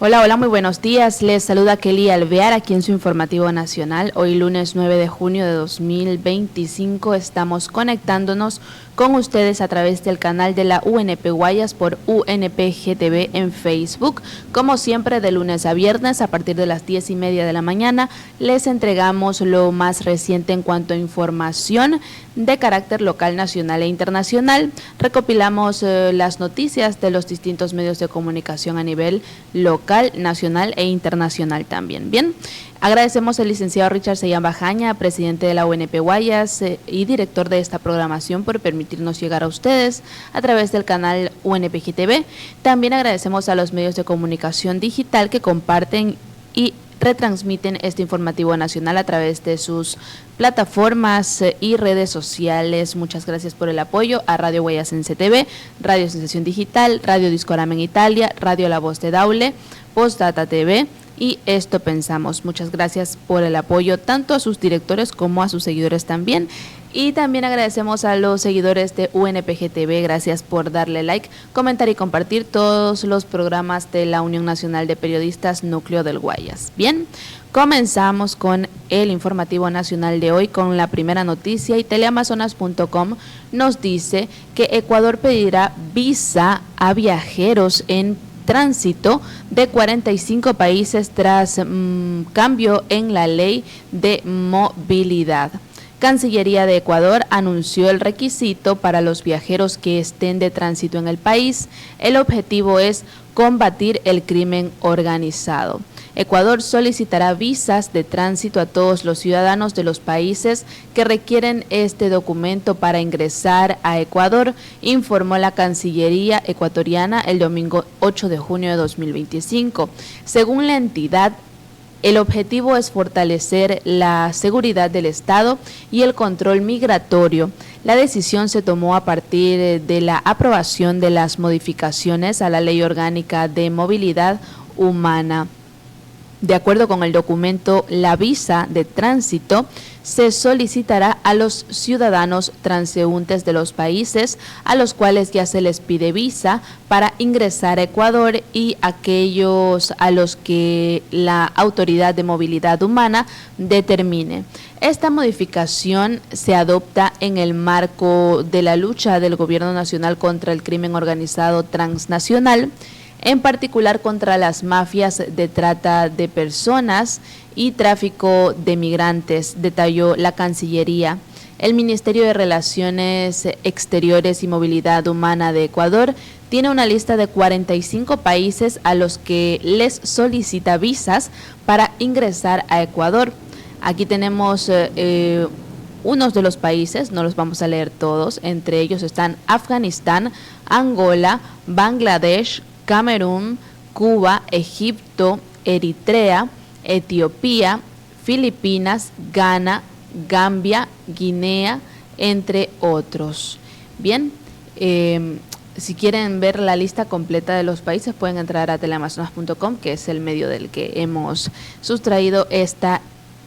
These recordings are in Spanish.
Hola, hola, muy buenos días. Les saluda Kelly Alvear aquí en su informativo nacional. Hoy lunes 9 de junio de 2025 estamos conectándonos con ustedes a través del canal de la UNP Guayas por UNPGTV en Facebook. Como siempre, de lunes a viernes a partir de las 10:30 de la mañana les entregamos lo más reciente en cuanto a información de carácter local, nacional e internacional. Recopilamos las noticias de los distintos medios de comunicación a nivel local, nacional e internacional también. Bien, agradecemos al licenciado Richard Sellán Bajaña, presidente de la UNP Guayas y director de esta programación, por permitirnos llegar a ustedes a través del canal UNPGTV. También agradecemos a los medios de comunicación digital que comparten y retransmiten este informativo nacional a través de sus plataformas y redes sociales. Muchas gracias por el apoyo a Radio Guayasense TV, Radio Sensación Digital, Radio Discorama en Italia, Radio La Voz de Daule, Postdata TV y Esto Pensamos. Muchas gracias por el apoyo tanto a sus directores como a sus seguidores también. Y también agradecemos a los seguidores de UNPGTV, gracias por darle like, comentar y compartir todos los programas de la Unión Nacional de Periodistas Núcleo del Guayas. Bien, comenzamos con el informativo nacional de hoy con la primera noticia y teleamazonas.com nos dice que Ecuador pedirá visa a viajeros en tránsito de 45 países tras cambio en la ley de movilidad. Cancillería de Ecuador anunció el requisito para los viajeros que estén de tránsito en el país. El objetivo es combatir el crimen organizado. Ecuador solicitará visas de tránsito a todos los ciudadanos de los países que requieren este documento para ingresar a Ecuador, informó la Cancillería ecuatoriana el domingo 8 de junio de 2025. Según la entidad, el objetivo es fortalecer la seguridad del Estado y el control migratorio. La decisión se tomó a partir de la aprobación de las modificaciones a la Ley Orgánica de Movilidad Humana. De acuerdo con el documento, la visa de tránsito se solicitará a los ciudadanos transeúntes de los países a los cuales ya se les pide visa para ingresar a Ecuador y aquellos a los que la Autoridad de Movilidad Humana determine. Esta modificación se adopta en el marco de la lucha del Gobierno Nacional contra el crimen organizado transnacional, en particular contra las mafias de trata de personas y tráfico de migrantes, detalló la Cancillería. El Ministerio de Relaciones Exteriores y Movilidad Humana de Ecuador tiene una lista de 45 países a los que les solicita visas para ingresar a Ecuador. Aquí tenemos unos de los países, no los vamos a leer todos, entre ellos están Afganistán, Angola, Bangladesh, Camerún, Cuba, Egipto, Eritrea, Etiopía, Filipinas, Ghana, Gambia, Guinea, entre otros. Bien, si quieren ver la lista completa de los países pueden entrar a teleamazonas.com, que es el medio del que hemos sustraído esta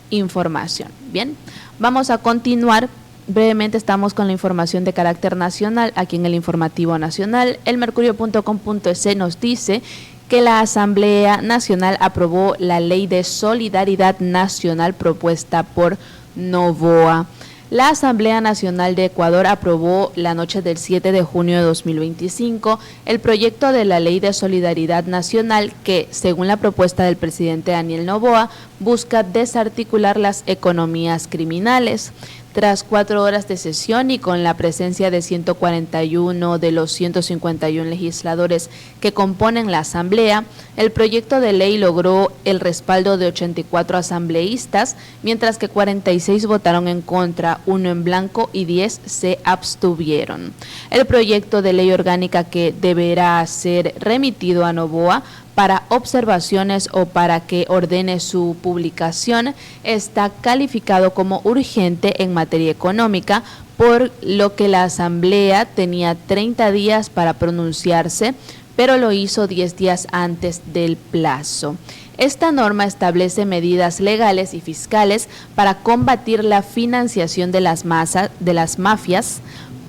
información. Bien, vamos a continuar. Brevemente estamos con la información de carácter nacional aquí en el informativo nacional. El Mercurio.com.es nos dice que la Asamblea Nacional aprobó la Ley de Solidaridad Nacional propuesta por Novoa. La Asamblea Nacional de Ecuador aprobó la noche del 7 de junio de 2025 el proyecto de la Ley de Solidaridad Nacional que, según la propuesta del presidente Daniel Noboa, busca desarticular las economías criminales. Tras 4 horas de sesión y con la presencia de 141 de los 151 legisladores que componen la Asamblea, el proyecto de ley logró el respaldo de 84 asambleístas, mientras que 46 votaron en contra, 1 en blanco y 10 se abstuvieron. El proyecto de ley orgánica que deberá ser remitido a Noboa para observaciones o para que ordene su publicación está calificado como urgente en materia económica, por lo que la Asamblea tenía 30 días para pronunciarse, pero lo hizo 10 días antes del plazo. Esta norma establece medidas legales y fiscales para combatir la financiación de las mafias,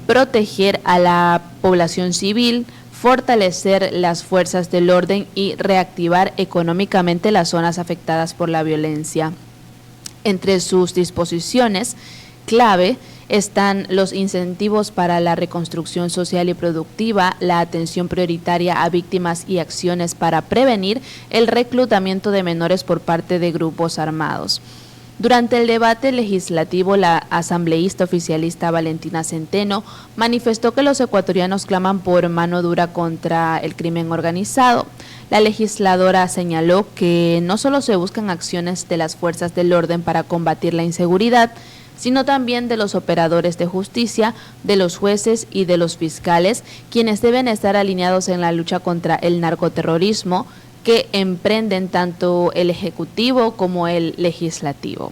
proteger a la población civil, fortalecer las fuerzas del orden y reactivar económicamente las zonas afectadas por la violencia. Entre sus disposiciones clave están los incentivos para la reconstrucción social y productiva, la atención prioritaria a víctimas y acciones para prevenir el reclutamiento de menores por parte de grupos armados. Durante el debate legislativo, la asambleísta oficialista Valentina Centeno manifestó que los ecuatorianos claman por mano dura contra el crimen organizado. La legisladora señaló que no solo se buscan acciones de las fuerzas del orden para combatir la inseguridad, sino también de los operadores de justicia, de los jueces y de los fiscales, quienes deben estar alineados en la lucha contra el narcoterrorismo que emprenden tanto el Ejecutivo como el Legislativo.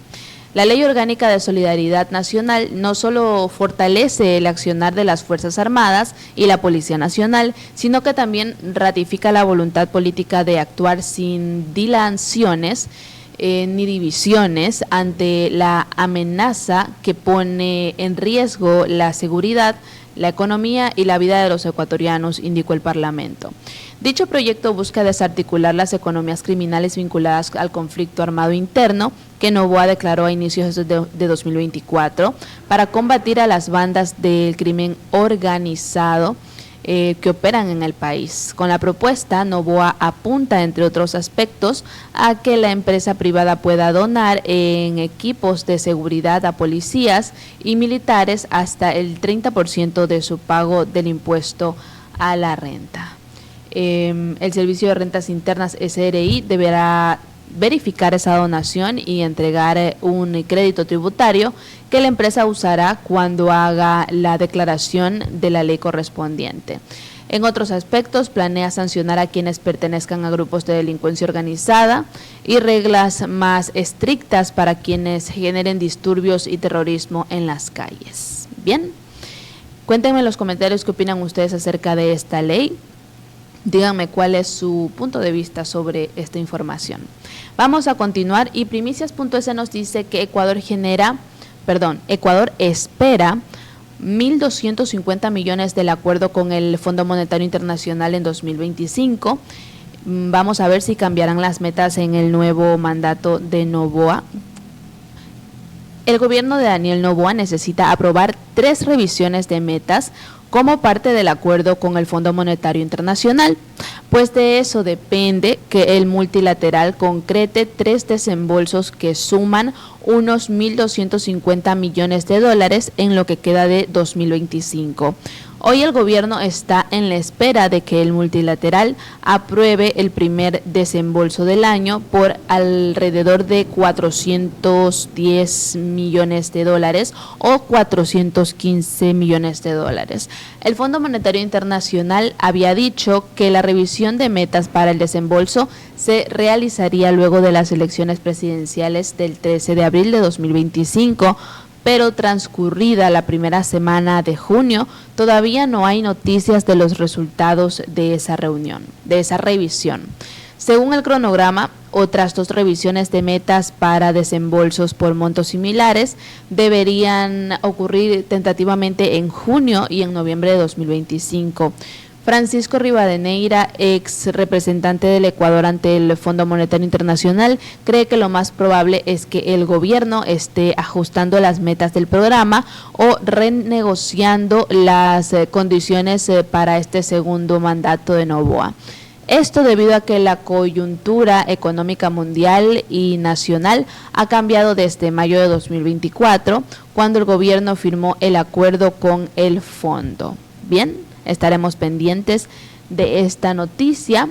La Ley Orgánica de Solidaridad Nacional no solo fortalece el accionar de las Fuerzas Armadas y la Policía Nacional, sino que también ratifica la voluntad política de actuar sin dilaciones ni divisiones ante la amenaza que pone en riesgo la seguridad, la economía y la vida de los ecuatorianos, indicó el Parlamento. Dicho proyecto busca desarticular las economías criminales vinculadas al conflicto armado interno que Noboa declaró a inicios de 2024 para combatir a las bandas del crimen organizado que operan en el país. Con la propuesta, Noboa apunta, entre otros aspectos, a que la empresa privada pueda donar en equipos de seguridad a policías y militares hasta el 30% de su pago del impuesto a la renta. El Servicio de Rentas Internas, SRI, deberá verificar esa donación y entregar un crédito tributario que la empresa usará cuando haga la declaración de la ley correspondiente. En otros aspectos, planea sancionar a quienes pertenezcan a grupos de delincuencia organizada y reglas más estrictas para quienes generen disturbios y terrorismo en las calles. Bien, cuéntenme en los comentarios qué opinan ustedes acerca de esta ley. Díganme cuál es su punto de vista sobre esta información. Vamos a continuar y Primicias.es nos dice que Ecuador espera 1.250 millones del acuerdo con el Fondo Monetario Internacional en 2025. Vamos a ver si cambiarán las metas en el nuevo mandato de Noboa. El gobierno de Daniel Noboa necesita aprobar 3 revisiones de metas como parte del acuerdo con el Fondo Monetario Internacional, pues de eso depende que el multilateral concrete 3 desembolsos que suman unos 1.250 millones de dólares en lo que queda de 2025. Hoy el gobierno está en la espera de que el multilateral apruebe el primer desembolso del año por alrededor de 410 millones de dólares o 415 millones de dólares. El Fondo Monetario Internacional había dicho que la revisión de metas para el desembolso se realizaría luego de las elecciones presidenciales del 13 de abril de 2025, pero transcurrida la primera semana de junio, todavía no hay noticias de los resultados de esa revisión. Según el cronograma, otras 2 revisiones de metas para desembolsos por montos similares deberían ocurrir tentativamente en junio y en noviembre de 2025. Francisco Rivadeneira, ex representante del Ecuador ante el Fondo Monetario Internacional, cree que lo más probable es que el gobierno esté ajustando las metas del programa o renegociando las condiciones para este segundo mandato de Noboa. Esto debido a que la coyuntura económica mundial y nacional ha cambiado desde mayo de 2024, cuando el gobierno firmó el acuerdo con el fondo. Bien, estaremos pendientes de esta noticia.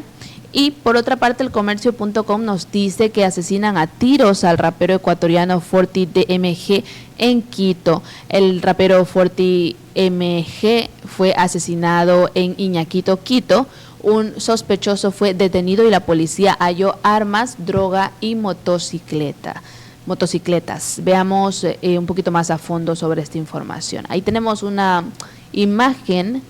Y por otra parte, el Comercio.com nos dice que asesinan a tiros al rapero ecuatoriano Forti DMG en Quito. El rapero Forti MG fue asesinado en Iñaquito, Quito. Un sospechoso fue detenido y la policía halló armas, droga y motocicletas. Veamos un poquito más a fondo sobre esta información. Ahí tenemos una imagen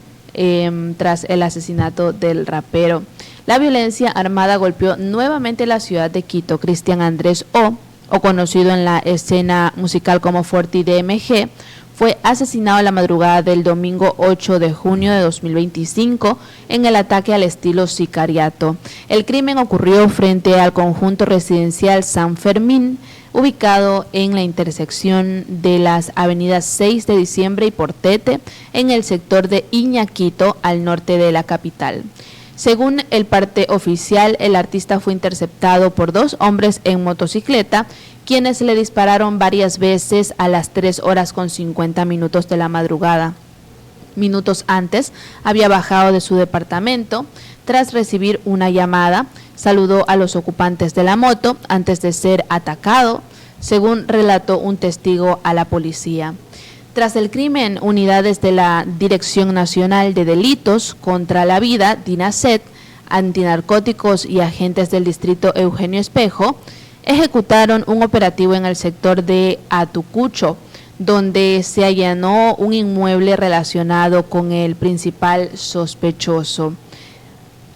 tras el asesinato del rapero. La violencia armada golpeó nuevamente la ciudad de Quito. Cristian Andrés O conocido en la escena musical como Forti DMG, fue asesinado la madrugada del domingo 8 de junio de 2025 en el ataque al estilo sicariato. El crimen ocurrió frente al conjunto residencial San Fermín, ubicado en la intersección de las avenidas 6 de diciembre y Portete, en el sector de Iñaquito, al norte de la capital. Según el parte oficial, el artista fue interceptado por 2 hombres en motocicleta, quienes le dispararon varias veces a las 3:50 de la madrugada. Minutos antes, había bajado de su departamento tras recibir una llamada, saludó a los ocupantes de la moto antes de ser atacado, según relató un testigo a la policía. Tras el crimen, unidades de la Dirección Nacional de Delitos contra la Vida, DINASET, antinarcóticos y agentes del distrito Eugenio Espejo, ejecutaron un operativo en el sector de Atucucho, donde se allanó un inmueble relacionado con el principal sospechoso.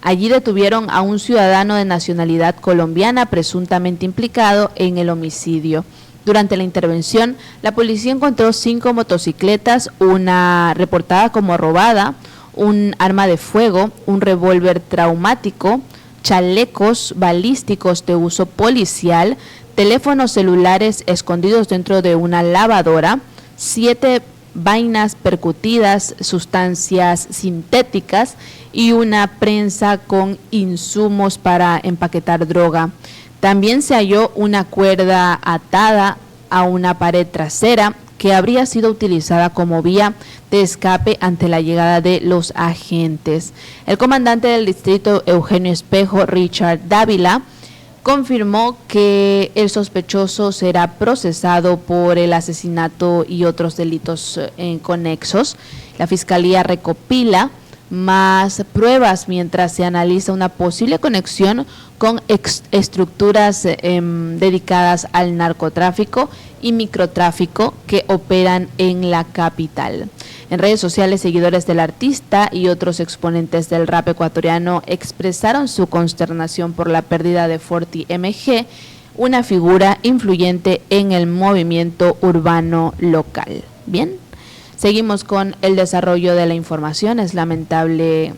Allí detuvieron a un ciudadano de nacionalidad colombiana presuntamente implicado en el homicidio. Durante la intervención, la policía encontró 5 motocicletas, una reportada como robada, un arma de fuego, un revólver traumático, chalecos balísticos de uso policial, teléfonos celulares escondidos dentro de una lavadora, 7 vainas percutidas, sustancias sintéticas y una prensa con insumos para empaquetar droga. También se halló una cuerda atada a una pared trasera que habría sido utilizada como vía de escape ante la llegada de los agentes. El comandante del distrito Eugenio Espejo, Richard Dávila, confirmó que el sospechoso será procesado por el asesinato y otros delitos conexos. La fiscalía recopila más pruebas mientras se analiza una posible conexión con estructuras dedicadas al narcotráfico y microtráfico que operan en la capital. En redes sociales, seguidores del artista y otros exponentes del rap ecuatoriano expresaron su consternación por la pérdida de Forti MG, una figura influyente en el movimiento urbano local. Bien, seguimos con el desarrollo de la información. Es lamentable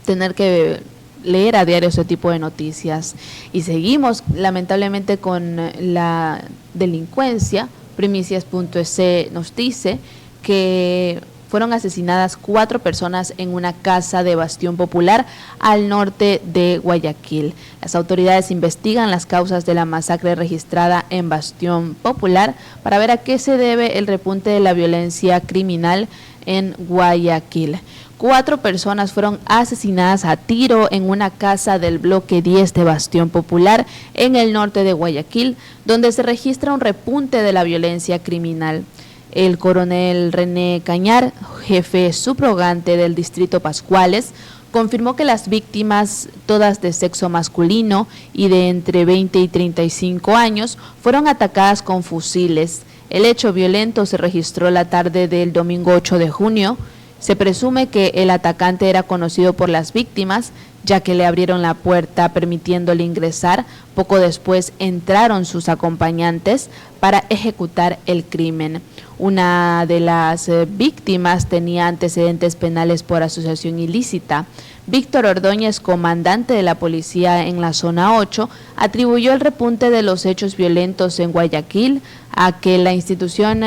tener que leer a diario ese tipo de noticias. Y seguimos lamentablemente con la delincuencia. Primicias.es nos dice que fueron asesinadas 4 personas en una casa de Bastión Popular al norte de Guayaquil. Las autoridades investigan las causas de la masacre registrada en Bastión Popular para ver a qué se debe el repunte de la violencia criminal en Guayaquil. 4 personas fueron asesinadas a tiro en una casa del bloque 10 de Bastión Popular en el norte de Guayaquil, donde se registra un repunte de la violencia criminal. El coronel René Cañar, jefe subrogante del distrito Pascuales, confirmó que las víctimas, todas de sexo masculino y de entre 20 y 35 años, fueron atacadas con fusiles. El hecho violento se registró la tarde del domingo 8 de junio. Se presume que el atacante era conocido por las víctimas, ya que le abrieron la puerta permitiéndole ingresar. Poco después entraron sus acompañantes para ejecutar el crimen. Una de las víctimas tenía antecedentes penales por asociación ilícita. Víctor Ordóñez, comandante de la policía en la zona 8, atribuyó el repunte de los hechos violentos en Guayaquil a que la institución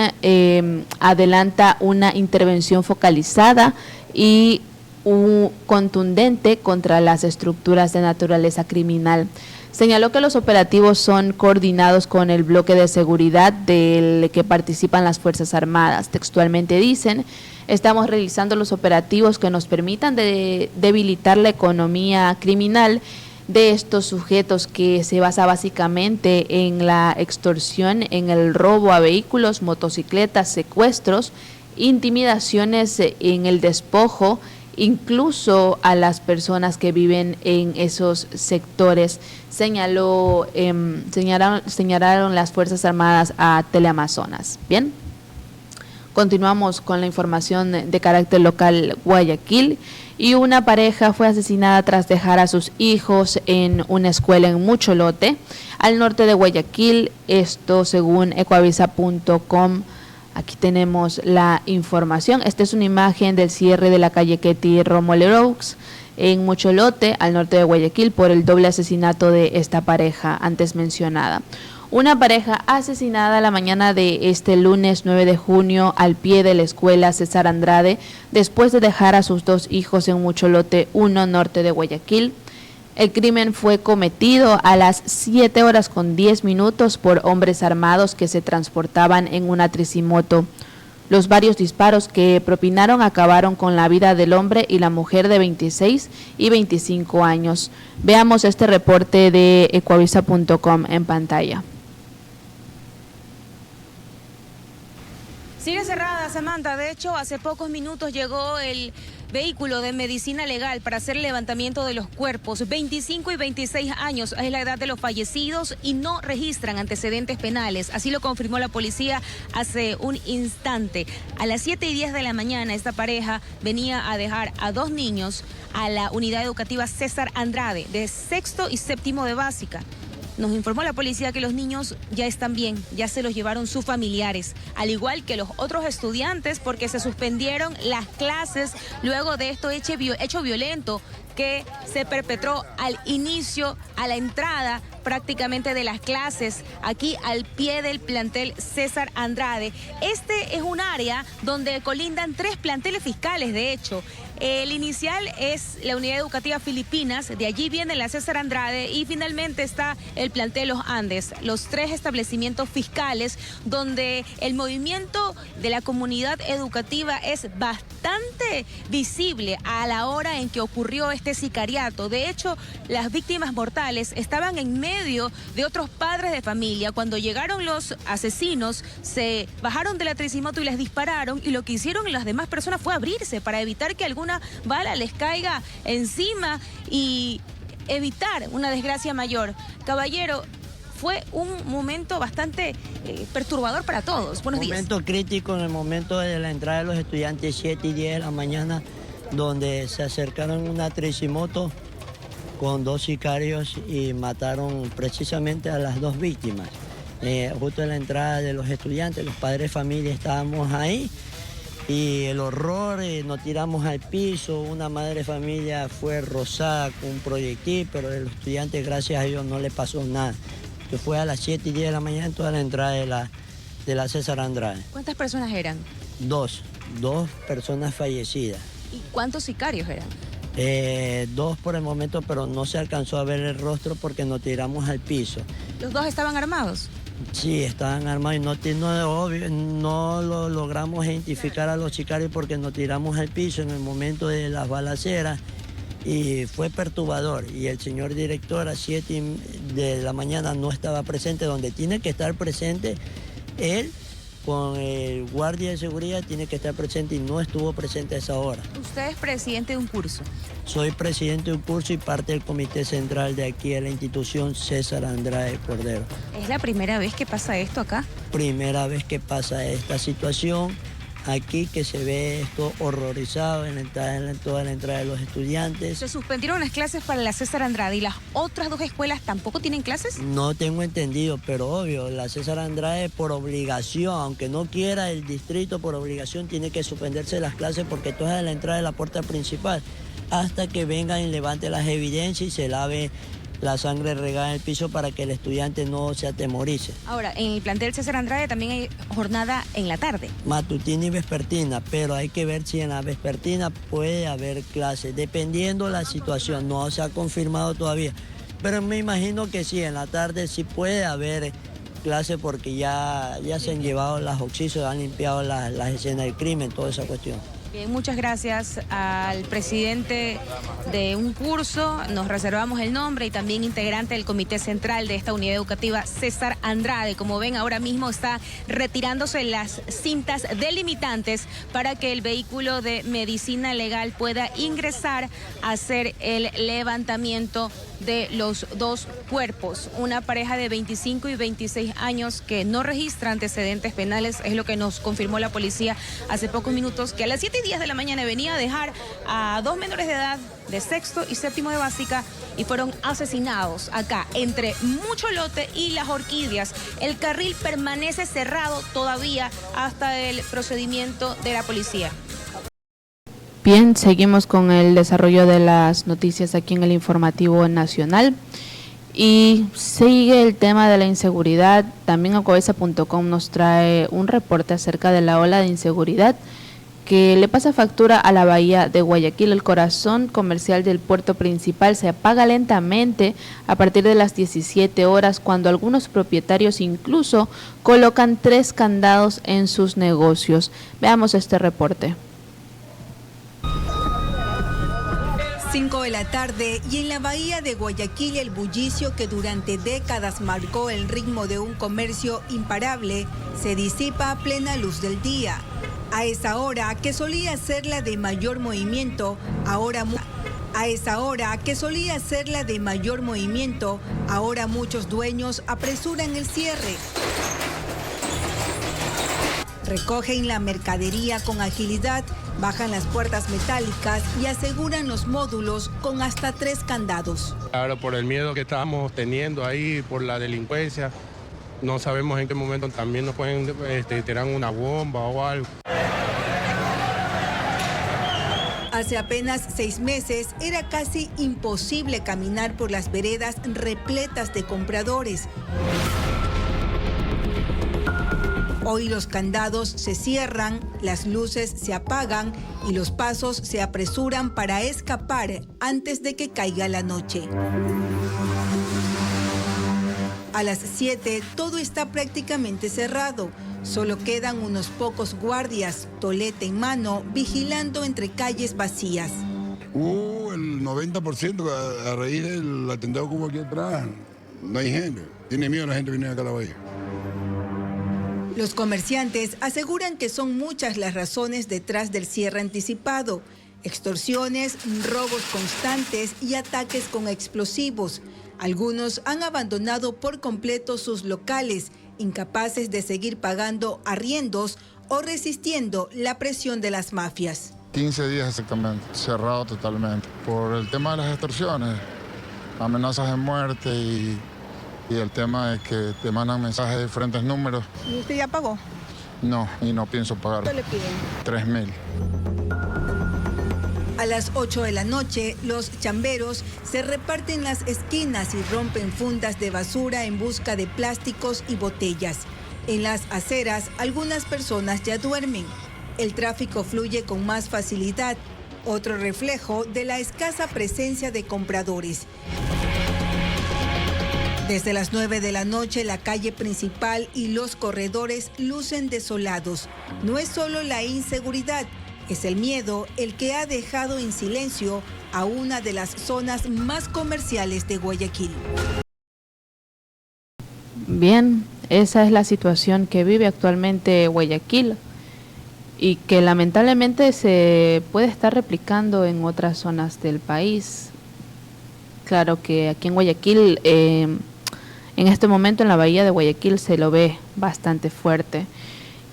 adelanta una intervención focalizada y contundente contra las estructuras de naturaleza criminal. Señaló que los operativos son coordinados con el bloque de seguridad del que participan las Fuerzas Armadas. Textualmente dicen: estamos realizando los operativos que nos permitan debilitar la economía criminal de estos sujetos, que se basa básicamente en la extorsión, en el robo a vehículos, motocicletas, secuestros, intimidaciones, en el despojo, incluso a las personas que viven en esos sectores, señalaron las Fuerzas Armadas a Teleamazonas. Bien, continuamos con la información de carácter local. Guayaquil, y una pareja fue asesinada tras dejar a sus hijos en una escuela en Mucholote, al norte de Guayaquil. Esto según ecuavisa.com. Aquí tenemos la información. Esta es una imagen del cierre de la calle Ketty Romoleroux en Mocholote, al norte de Guayaquil, por el doble asesinato de esta pareja antes mencionada. Una pareja asesinada la mañana de este lunes 9 de junio al pie de la escuela César Andrade, después de dejar a sus 2 hijos en Mocholote 1, norte de Guayaquil. El crimen fue cometido a las 7:10 por hombres armados que se transportaban en una tricimoto. Los varios disparos que propinaron acabaron con la vida del hombre y la mujer de 26 y 25 años. Veamos este reporte de ecuavisa.com en pantalla. Sigue cerrada, Samantha. De hecho, hace pocos minutos llegó el vehículo de medicina legal para hacer el levantamiento de los cuerpos. 25 y 26 años es la edad de los fallecidos y no registran antecedentes penales. Así lo confirmó la policía hace un instante. A las 7:10 de la mañana, esta pareja venía a dejar a 2 niños a la unidad educativa César Andrade, de 6º y 7º de básica. Nos informó la policía que los niños ya están bien, ya se los llevaron sus familiares, al igual que los otros estudiantes, porque se suspendieron las clases luego de hecho violento que se perpetró al inicio, a la entrada prácticamente de las clases, aquí al pie del plantel César Andrade. Este es un área donde colindan 3 planteles fiscales, de hecho. El inicial es la unidad educativa Filipinas, de allí viene la César Andrade y finalmente está el plantel Los Andes, los 3 establecimientos fiscales donde el movimiento de la comunidad educativa es bastante visible a la hora en que ocurrió este sicariato. De hecho, las víctimas mortales estaban en medio de otros padres de familia. Cuando llegaron los asesinos, se bajaron de la tricimoto y les dispararon, y lo que hicieron las demás personas fue abrirse para evitar que alguna bala les caiga encima y evitar una desgracia mayor. Caballero, fue un momento bastante perturbador para todos. Buenos días. Momento crítico en el momento de la entrada de los estudiantes, 7:10 de la mañana, donde se acercaron una tricimoto con 2 sicarios y mataron precisamente a las 2 víctimas. Justo en la entrada de los estudiantes, los padres de familia estábamos ahí. Y el horror, nos tiramos al piso, una madre de familia fue rozada con un proyectil, pero el estudiante, gracias a Dios, no le pasó nada. Que fue a las 7:10 de la mañana en toda la entrada de la César Andrade. ¿Cuántas personas eran? 2 personas fallecidas. ¿Y cuántos sicarios eran? 2 por el momento, pero no se alcanzó a ver el rostro porque nos tiramos al piso. ¿Los 2 estaban armados? Sí, estaban armados y no lo logramos identificar a los sicarios porque nos tiramos al piso en el momento de las balaceras y fue perturbador. Y el señor director a 7 de la mañana no estaba presente, donde tiene que estar presente él. Con el guardia de seguridad tiene que estar presente y no estuvo presente a esa hora. ¿Usted es presidente de un curso? Soy presidente de un curso y parte del comité central de aquí de la institución César Andrade Cordero. ¿Es la primera vez que pasa esto acá? Primera vez que pasa esta situación aquí, que se ve esto horrorizado en toda la entrada de los estudiantes. ¿Se suspendieron las clases para la César Andrade y las otras 2 escuelas tampoco tienen clases? No tengo entendido, pero obvio, la César Andrade por obligación, aunque no quiera el distrito, por obligación tiene que suspenderse las clases porque esto es a la entrada de la puerta principal, hasta que vengan y levanten las evidencias y se lave la sangre regada en el piso para que el estudiante no se atemorice. Ahora, en el plantel César Andrade también hay jornada en la tarde. Matutina y vespertina, pero hay que ver si en la vespertina puede haber clases, dependiendo la situación, no se ha confirmado todavía. Pero me imagino que sí, en la tarde sí puede haber clases porque ya se han llevado las oxisos, han limpiado las escenas del crimen, toda esa cuestión. Bien, muchas gracias al presidente de un curso, nos reservamos el nombre, y también integrante del comité central de esta unidad educativa, César Andrade. Como ven, ahora mismo está retirándose las cintas delimitantes para que el vehículo de medicina legal pueda ingresar a hacer el levantamiento de los 2 cuerpos. Una pareja de 25 y 26 años que no registra antecedentes penales, es lo que nos confirmó la policía hace pocos minutos, que a las 7:10 de la mañana venía a dejar a 2 menores de edad de sexto y séptimo de básica y fueron asesinados acá, entre Mucho Lote y Las Orquídeas. El carril permanece cerrado todavía hasta el procedimiento de la policía. Bien, seguimos con el desarrollo de las noticias aquí en el Informativo Nacional. Y sigue el tema de la inseguridad. También Alcobenza.com nos trae un reporte acerca de la ola de inseguridad que le pasa factura a la bahía de Guayaquil. El corazón comercial del puerto principal se apaga lentamente a partir de las 17 horas, cuando algunos propietarios incluso colocan 3 candados en sus negocios. Veamos este reporte. 5 de la tarde y en la bahía de Guayaquil el bullicio que durante décadas marcó el ritmo de un comercio imparable se disipa a plena luz del día. A esa hora que solía ser la de mayor movimiento, ahora muchos dueños apresuran el cierre. Recogen la mercadería con agilidad, bajan las puertas metálicas y aseguran los módulos con hasta 3 candados. Ahora, por el miedo que estábamos teniendo ahí, por la delincuencia, no sabemos en qué momento también nos pueden tirar una bomba o algo. Hace apenas 6 meses era casi imposible caminar por las veredas repletas de compradores. Hoy los candados se cierran, las luces se apagan y los pasos se apresuran para escapar antes de que caiga la noche. A las 7 todo está prácticamente cerrado. Solo quedan unos pocos guardias, tolete en mano, vigilando entre calles vacías. El 90% a raíz del atentado que hubo aquí atrás, no hay gente. Tiene miedo la gente venir acá a la bahía. Los comerciantes aseguran que son muchas las razones detrás del cierre anticipado: extorsiones, robos constantes y ataques con explosivos. Algunos han abandonado por completo sus locales, incapaces de seguir pagando arriendos o resistiendo la presión de las mafias. 15 días exactamente, cerrado totalmente. Por el tema de las extorsiones, amenazas de muerte y el tema de que te mandan mensajes de diferentes números. ¿Y usted ya pagó? No, y no pienso pagar. ¿Cuánto le piden? 3.000. A las 8 de la noche, los chamberos se reparten las esquinas y rompen fundas de basura en busca de plásticos y botellas. En las aceras, algunas personas ya duermen. El tráfico fluye con más facilidad, otro reflejo de la escasa presencia de compradores. Desde las 9 de la noche, la calle principal y los corredores lucen desolados. No es solo la inseguridad, es el miedo el que ha dejado en silencio a una de las zonas más comerciales de Guayaquil. Bien, esa es la situación que vive actualmente Guayaquil y que lamentablemente se puede estar replicando en otras zonas del país. Claro que aquí en Guayaquil, en este momento en la bahía de Guayaquil se lo ve bastante fuerte.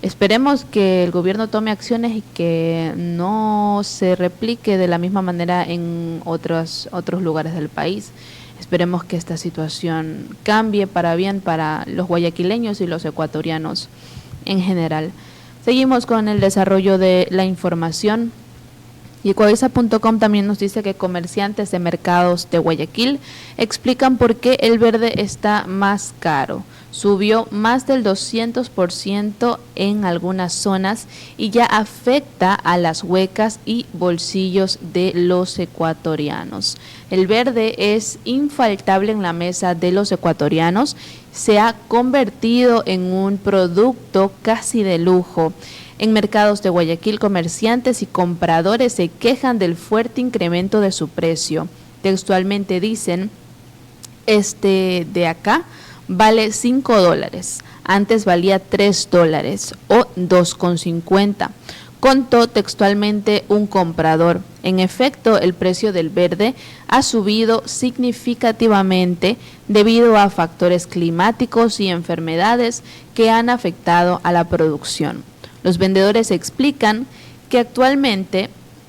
Esperemos que el gobierno tome acciones y que no se replique de la misma manera en otros lugares del país. Esperemos que esta situación cambie para bien para los guayaquileños y los ecuatorianos en general. Seguimos con el desarrollo de la información. Y Alcobenza.com también nos dice que comerciantes de mercados de Guayaquil explican por qué el verde está más caro. Subió más del 200% en algunas zonas y ya afecta a las huecas y bolsillos de los ecuatorianos. El verde es infaltable en la mesa de los ecuatorianos. Se ha convertido en un producto casi de lujo. En mercados de Guayaquil, comerciantes y compradores se quejan del fuerte incremento de su precio. Textualmente dicen, de acá vale $5, antes valía $3 o $2,50. Contó textualmente un comprador. En efecto, el precio del verde ha subido significativamente debido a factores climáticos y enfermedades que han afectado a la producción. Los vendedores explican que actualmente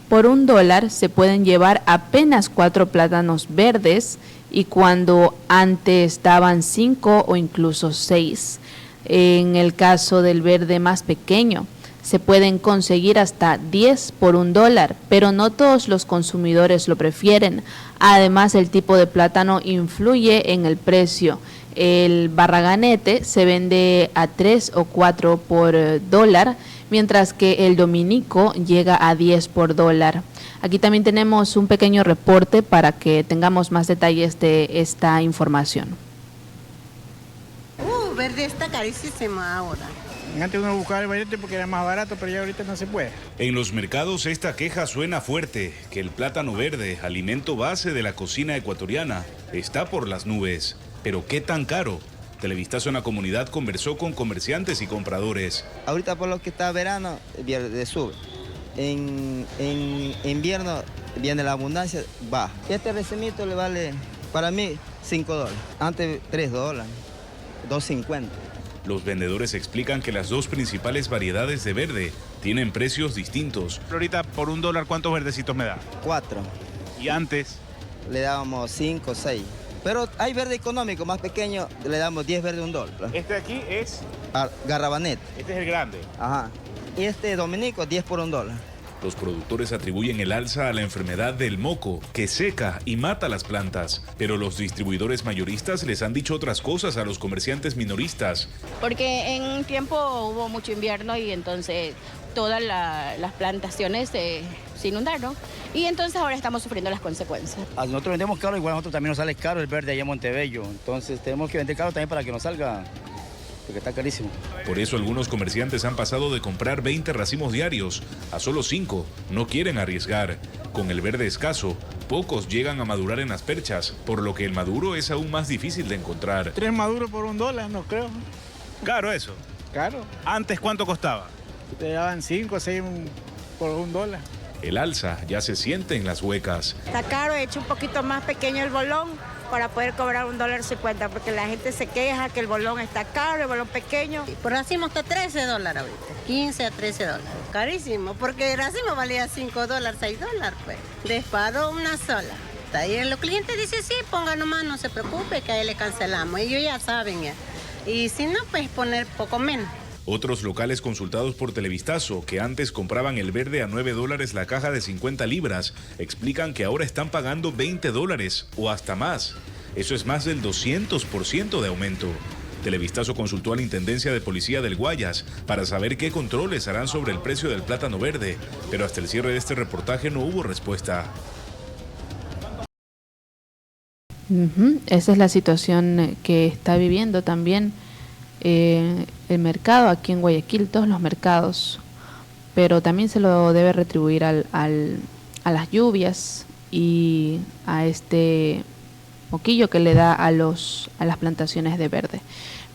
por $1 se pueden llevar apenas 4 plátanos verdes y cuando antes daban 5 o incluso 6. En el caso del verde más pequeño, se pueden conseguir hasta 10 por $1, pero no todos los consumidores lo prefieren. Además, el tipo de plátano influye en el precio. El barraganete se vende a 3 o 4 por $1, mientras que el dominico llega a 10 por $1. Aquí también tenemos un pequeño reporte para que tengamos más detalles de esta información. Verde está carísimo ahora. Antes uno buscaba el verde porque era más barato, pero ya ahorita no se puede. En los mercados esta queja suena fuerte, que el plátano verde, alimento base de la cocina ecuatoriana, está por las nubes. Pero ¿qué tan caro? Televistazo en la comunidad conversó con comerciantes y compradores. Ahorita por lo que está verano, verde sube. En invierno viene la abundancia, baja. Este recemito le vale, para mí, $5. Antes $3, $2.50. Los vendedores explican que las dos principales variedades de verde tienen precios distintos. Ahorita por $1, ¿cuántos verdecitos me da? 4. Y antes le dábamos 5, 6. Pero hay verde económico, más pequeño, le damos 10 verdes $1. Este de aquí es Garrabanet. Este es el grande. Ajá. Y este dominico, 10 por $1. Los productores atribuyen el alza a la enfermedad del moco, que seca y mata las plantas. Pero los distribuidores mayoristas les han dicho otras cosas a los comerciantes minoristas. Porque en un tiempo hubo mucho invierno y entonces todas las plantaciones se inundaron. Y entonces ahora estamos sufriendo las consecuencias. Nosotros vendemos caro, igual a nosotros también nos sale caro el verde allá en Montebello. Entonces tenemos que vender caro también para que nos salga, porque está carísimo. Por eso algunos comerciantes han pasado de comprar 20 racimos diarios a solo 5. No quieren arriesgar. Con el verde escaso, pocos llegan a madurar en las perchas, por lo que el maduro es aún más difícil de encontrar. 3 maduros por $1, no creo. Caro eso. Caro. ¿Antes cuánto costaba? Te daban 5 o 6 por $1. El alza ya se siente en las huecas. Está caro, he hecho un poquito más pequeño el bolón para poder cobrar $1.50, porque la gente se queja que el bolón está caro, el bolón pequeño. Por racimo está $13 ahorita, 15 a $13. Carísimo, porque el racimo valía $5, $6, pues. De espado una sola. Y los clientes dicen, sí, ponga nomás, no se preocupe, que ahí le cancelamos. Ellos ya saben ya. Y si no, pues poner poco menos. Otros locales consultados por Televistazo, que antes compraban el verde a $9 la caja de 50 libras, explican que ahora están pagando $20 o hasta más. Eso es más del 200% de aumento. Televistazo consultó a la Intendencia de Policía del Guayas para saber qué controles harán sobre el precio del plátano verde, pero hasta el cierre de este reportaje no hubo respuesta. Esa es la situación que está viviendo también el mercado aquí en Guayaquil, todos los mercados, pero también se lo debe retribuir a las lluvias y a este moquillo que le da a las plantaciones de verde.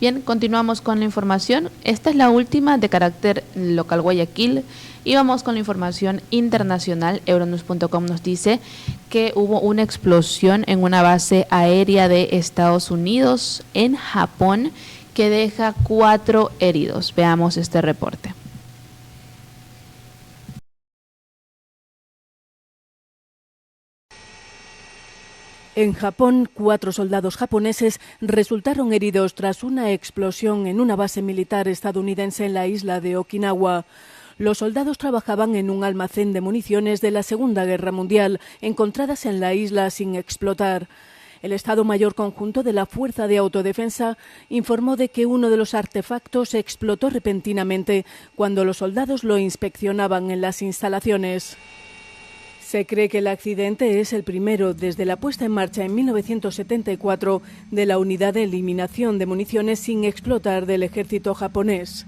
Bien, continuamos con la información. Esta es la última de carácter local Guayaquil y vamos con la información internacional. Euronews.com nos dice que hubo una explosión en una base aérea de Estados Unidos en Japón que deja 4 heridos. Veamos este reporte. En Japón, 4 soldados japoneses resultaron heridos tras una explosión en una base militar estadounidense en la isla de Okinawa. Los soldados trabajaban en un almacén de municiones de la Segunda Guerra Mundial, encontradas en la isla sin explotar. El Estado Mayor Conjunto de la Fuerza de Autodefensa informó de que uno de los artefactos explotó repentinamente cuando los soldados lo inspeccionaban en las instalaciones. Se cree que el accidente es el primero desde la puesta en marcha en 1974 de la unidad de eliminación de municiones sin explotar del ejército japonés.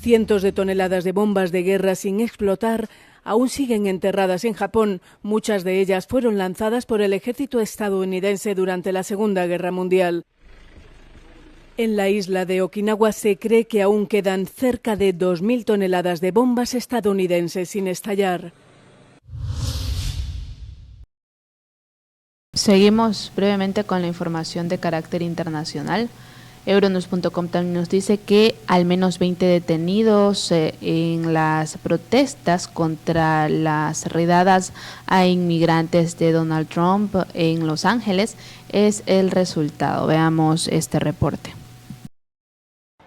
Cientos de toneladas de bombas de guerra sin explotar aún siguen enterradas en Japón. Muchas de ellas fueron lanzadas por el ejército estadounidense durante la Segunda Guerra Mundial. En la isla de Okinawa se cree que aún quedan cerca de 2.000 toneladas de bombas estadounidenses sin estallar. Seguimos brevemente con la información de carácter internacional. Euronews.com también nos dice que al menos 20 detenidos en las protestas contra las redadas a inmigrantes de Donald Trump en Los Ángeles es el resultado. Veamos este reporte.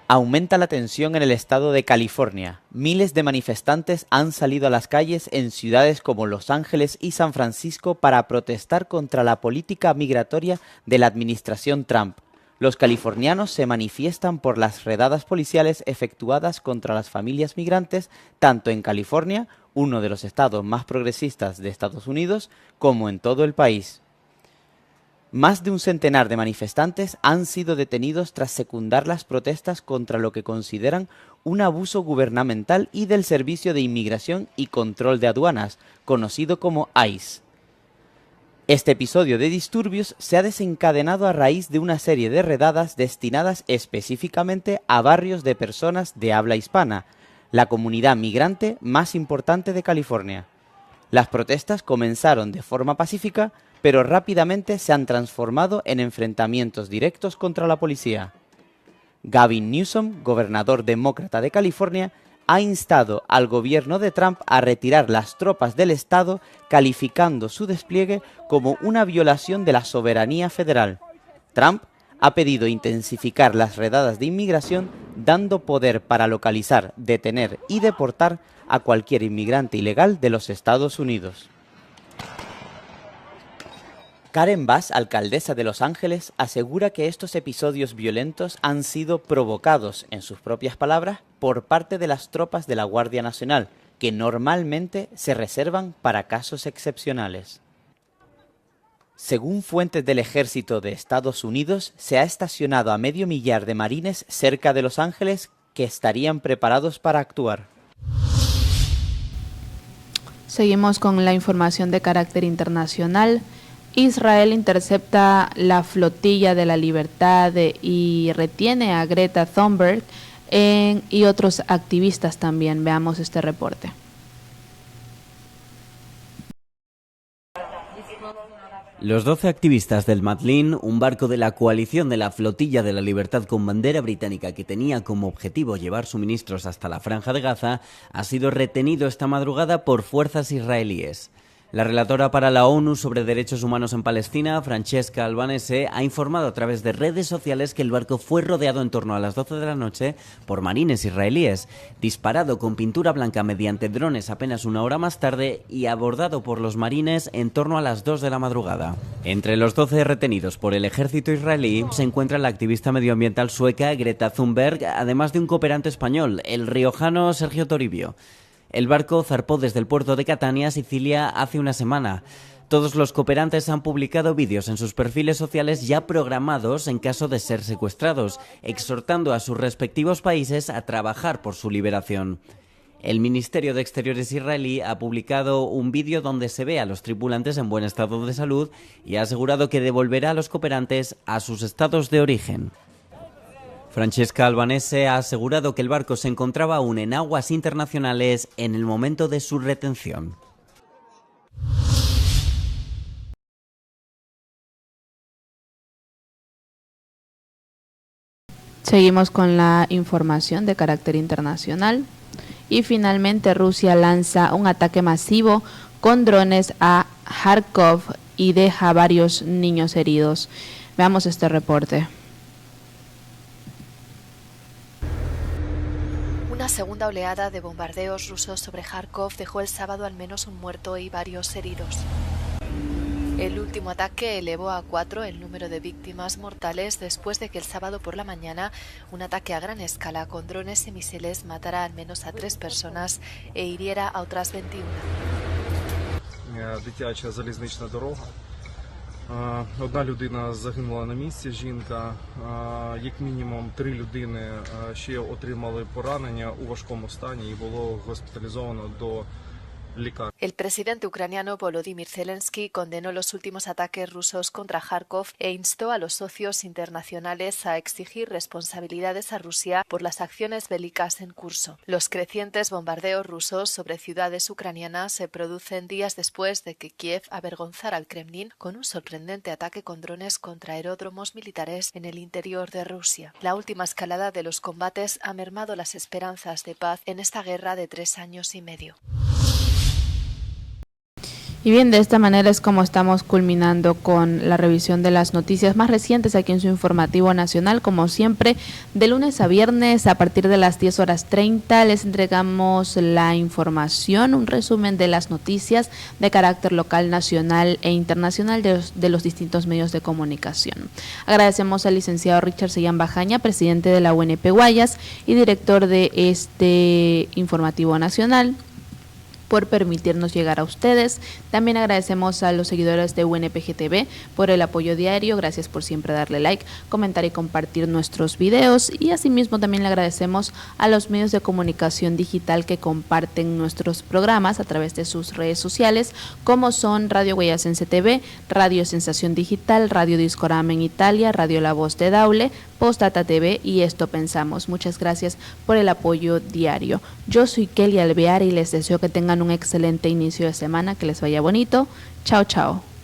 Aumenta la tensión en el estado de California. Miles de manifestantes han salido a las calles en ciudades como Los Ángeles y San Francisco para protestar contra la política migratoria de la administración Trump. Los californianos se manifiestan por las redadas policiales efectuadas contra las familias migrantes, tanto en California, uno de los estados más progresistas de Estados Unidos, como en todo el país. Más de un centenar de manifestantes han sido detenidos tras secundar las protestas contra lo que consideran un abuso gubernamental y del Servicio de Inmigración y Control de Aduanas, conocido como ICE. Este episodio de disturbios se ha desencadenado a raíz de una serie de redadas destinadas específicamente a barrios de personas de habla hispana, la comunidad migrante más importante de California. Las protestas comenzaron de forma pacífica, pero rápidamente se han transformado en enfrentamientos directos contra la policía. Gavin Newsom, gobernador demócrata de California, ha instado al gobierno de Trump a retirar las tropas del estado, calificando su despliegue como una violación de la soberanía federal. Trump ha pedido intensificar las redadas de inmigración, dando poder para localizar, detener y deportar a cualquier inmigrante ilegal de los Estados Unidos. Karen Bass, alcaldesa de Los Ángeles, asegura que estos episodios violentos han sido provocados, en sus propias palabras, por parte de las tropas de la Guardia Nacional, que normalmente se reservan para casos excepcionales. Según fuentes del Ejército de Estados Unidos, se ha estacionado a medio millar de marines cerca de Los Ángeles que estarían preparados para actuar. Seguimos con la información de carácter internacional. Israel intercepta la flotilla de la libertad y retiene a Greta Thunberg y otros activistas también. Veamos este reporte. Los 12 activistas del Madlin, un barco de la coalición de la Flotilla de la Libertad con bandera británica que tenía como objetivo llevar suministros hasta la Franja de Gaza, ha sido retenido esta madrugada por fuerzas israelíes. La relatora para la ONU sobre derechos humanos en Palestina, Francesca Albanese, ha informado a través de redes sociales que el barco fue rodeado en torno a las 12 de la noche por marines israelíes, disparado con pintura blanca mediante drones apenas una hora más tarde y abordado por los marines en torno a las 2 de la madrugada. Entre los 12 retenidos por el ejército israelí se encuentra la activista medioambiental sueca Greta Thunberg, además de un cooperante español, el riojano Sergio Toribio. El barco zarpó desde el puerto de Catania, Sicilia, hace una semana. Todos los cooperantes han publicado vídeos en sus perfiles sociales ya programados en caso de ser secuestrados, exhortando a sus respectivos países a trabajar por su liberación. El Ministerio de Exteriores israelí ha publicado un vídeo donde se ve a los tripulantes en buen estado de salud y ha asegurado que devolverá a los cooperantes a sus estados de origen. Francesca Albanese ha asegurado que el barco se encontraba aún en aguas internacionales en el momento de su retención. Seguimos con la información de carácter internacional. Y finalmente Rusia lanza un ataque masivo con drones a Kharkov y deja varios niños heridos. Veamos este reporte. Una segunda oleada de bombardeos rusos sobre Kharkov dejó el sábado al menos un muerto y varios heridos. El último ataque elevó a 4 el número de víctimas mortales después de que el sábado por la mañana un ataque a gran escala con drones y misiles matara al menos a 3 personas e hiriera a otras 21. Дитяча залізнична дорога. Одна людина загинула на місці, жінка. Як мінімум 3 людини ще отримали поранення у важкому стані і було госпіталізовано до El presidente ucraniano Volodymyr Zelensky condenó los últimos ataques rusos contra Kharkov e instó a los socios internacionales a exigir responsabilidades a Rusia por las acciones bélicas en curso. Los crecientes bombardeos rusos sobre ciudades ucranianas se producen días después de que Kiev avergonzara al Kremlin con un sorprendente ataque con drones contra aeródromos militares en el interior de Rusia. La última escalada de los combates ha mermado las esperanzas de paz en esta guerra de 3 años y medio. Y bien, de esta manera es como estamos culminando con la revisión de las noticias más recientes aquí en su informativo nacional. Como siempre, de lunes a viernes a partir de las 10:30 les entregamos la información, un resumen de las noticias de carácter local, nacional e internacional de los distintos medios de comunicación. Agradecemos al licenciado Richard Sellán Bajaña, presidente de la UNP Guayas y director de este informativo nacional, por permitirnos llegar a ustedes. También agradecemos a los seguidores de UNPGTV por el apoyo diario. Gracias por siempre darle like, comentar y compartir nuestros videos. Y asimismo también le agradecemos a los medios de comunicación digital que comparten nuestros programas a través de sus redes sociales, como son Radio Guayasense TV, Radio Sensación Digital, Radio Discorama en Italia, Radio La Voz de Daule, Postdata TV y Esto Pensamos. Muchas gracias por el apoyo diario. Yo soy Kelly Alvear y les deseo que tengan un excelente inicio de semana, que les vaya bonito. Chao, chao.